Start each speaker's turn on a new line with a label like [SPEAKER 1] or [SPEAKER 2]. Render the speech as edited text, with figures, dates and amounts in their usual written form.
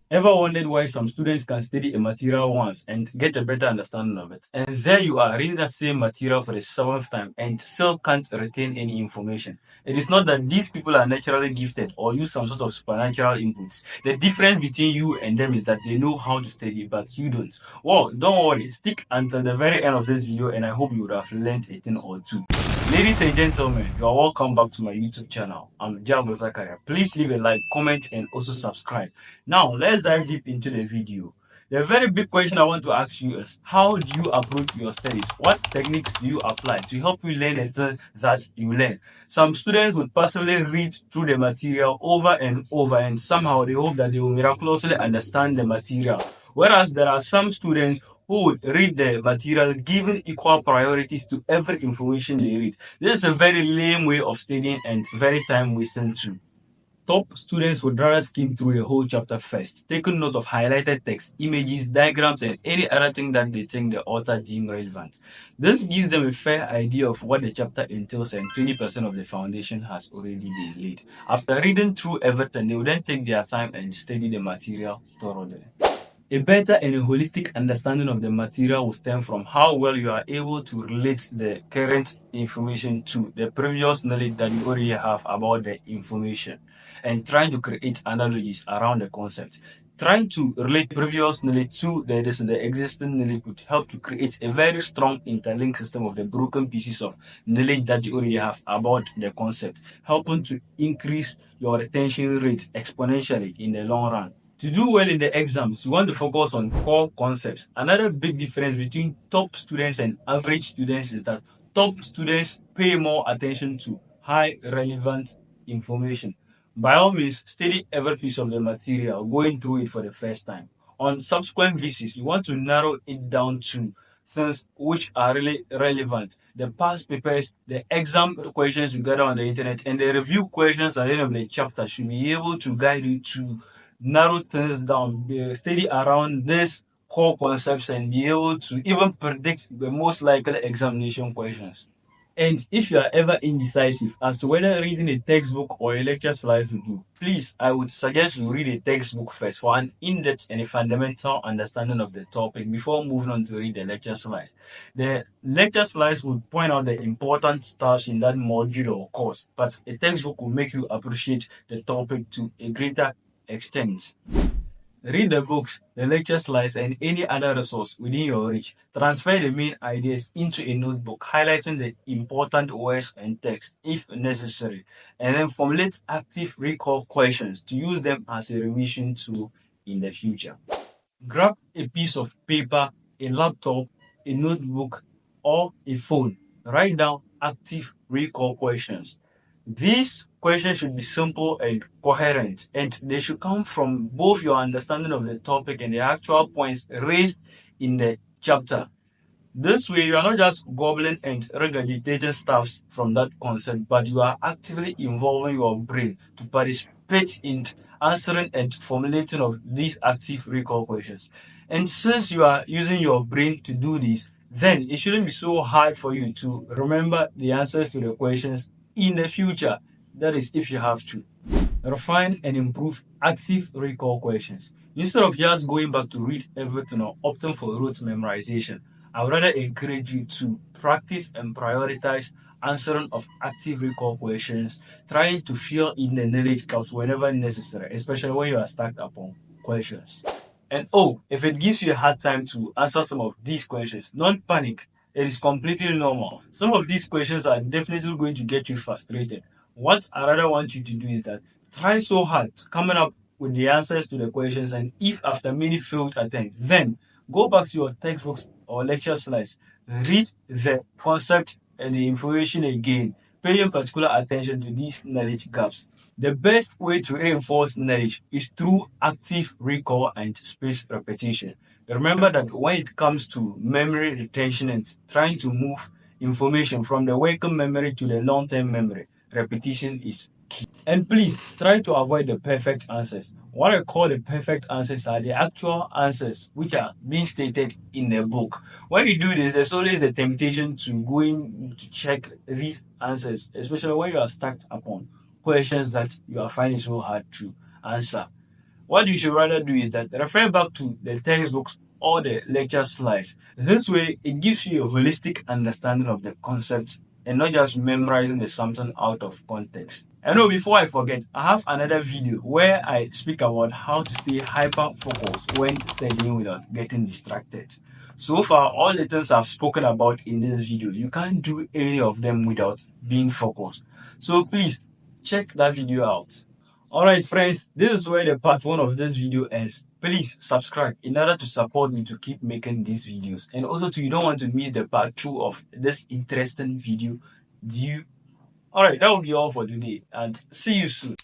[SPEAKER 1] Ever wondered why some students can study a material once and get a better understanding of it? And there you are reading the same material for the seventh time and still can't retain any information. It is not that these people are naturally gifted or use some sort of supernatural inputs. The difference between you and them is that they know how to study, but you don't. Well, don't worry, stick until the very end of this video and I hope you would have learned a thing or two. Ladies and gentlemen, you are welcome back to my YouTube channel. I'm Diabo Zakaria. Please leave a like, comment, and also subscribe. Now, let's dive deep into the video. The very big question I want to ask you is, how do you approach your studies? What techniques do you apply to help you learn the things that you learn? Some students would passively read through the material over and over, and somehow they hope that they will miraculously understand the material. Whereas there are some students who would read the material giving equal priorities to every information they read. This is a very lame way of studying and very time wasting too. Top students would rather skim through a whole chapter first, taking note of highlighted text, images, diagrams, and any other thing that they think the author deemed relevant. This gives them a fair idea of what the chapter entails, and 20% of the foundation has already been laid. After reading through everything, they will then take their time and study the material thoroughly. A better and a holistic understanding of the material will stem from how well you are able to relate the current information to the previous knowledge that you already have about the information and trying to create analogies around the concept. Trying to relate previous knowledge to the existing knowledge would help to create a very strong interlinked system of the broken pieces of knowledge that you already have about the concept, helping to increase your retention rate exponentially in the long run. To do well in the exams, you want to focus on core concepts. Another big difference between top students and average students is that top students pay more attention to high relevant information. By all means, study every piece of the material, going through it for the first time. On subsequent visits, you want to narrow it down to things which are really relevant. The past papers, the exam questions you gather on the internet, and the review questions at the end of the chapter should be able to guide you to narrow things down, study around this core concepts, and be able to even predict the most likely examination questions. And if you are ever indecisive as to whether reading a textbook or a lecture slides will do, please, I would suggest you read a textbook first for an in-depth and a fundamental understanding of the topic before moving on to read the lecture slides. The lecture slides would point out the important stuff in that module or course, but a textbook will make you appreciate the topic to a greater extent. Read the books, the lecture slides, and any other resource within your reach. Transfer the main ideas into a notebook, highlighting the important words and text if necessary, and then formulate active recall questions to use them as a revision tool in the future. Grab a piece of paper, a laptop, a notebook, or a phone. Write down active recall questions. These questions should be simple and coherent, and they should come from both your understanding of the topic and the actual points raised in the chapter. This way, you are not just gobbling and regurgitating stuffs from that concept, but you are actively involving your brain to participate in answering and formulating of these active recall questions. And since you are using your brain to do this, then it shouldn't be so hard for you to remember the answers to the questions in the future. That is, if you have to. Refine and improve active recall questions. Instead of just going back to read everything or opting for rote memorization, I would rather encourage you to practice and prioritize answering of active recall questions, trying to fill in the knowledge gaps whenever necessary, especially when you are stuck upon questions. And oh, if it gives you a hard time to answer some of these questions, don't panic. It is completely normal. Some of these questions are definitely going to get you frustrated. What I rather want you to do is that try so hard coming up with the answers to the questions, and if after many failed attempts, then go back to your textbooks or lecture slides, read the concept and the information again, paying particular attention to these knowledge gaps. The best way to reinforce knowledge is through active recall and spaced repetition. Remember that when it comes to memory retention and trying to move information from the working memory to the long-term memory, repetition is key. And please try to avoid the perfect answers. What I call the perfect answers are the actual answers which are being stated in the book. When you do this, there's always the temptation to go in to check these answers, especially when you are stuck upon questions that you are finding so hard to answer. What you should rather do is that refer back to the textbooks or the lecture slides. This way, it gives you a holistic understanding of the concepts and not just memorizing the something out of context. I know before I forget, I have another video where I speak about how to stay hyper focused when studying without getting distracted. So far, all the things I've spoken about in this video, you can't do any of them without being focused. So please check that video out. Alright friends, this is where the part 1 of this video ends. Please subscribe in order to support me to keep making these videos. And also you don't want to miss the part 2 of this interesting video. Alright, that will be all for today and see you soon.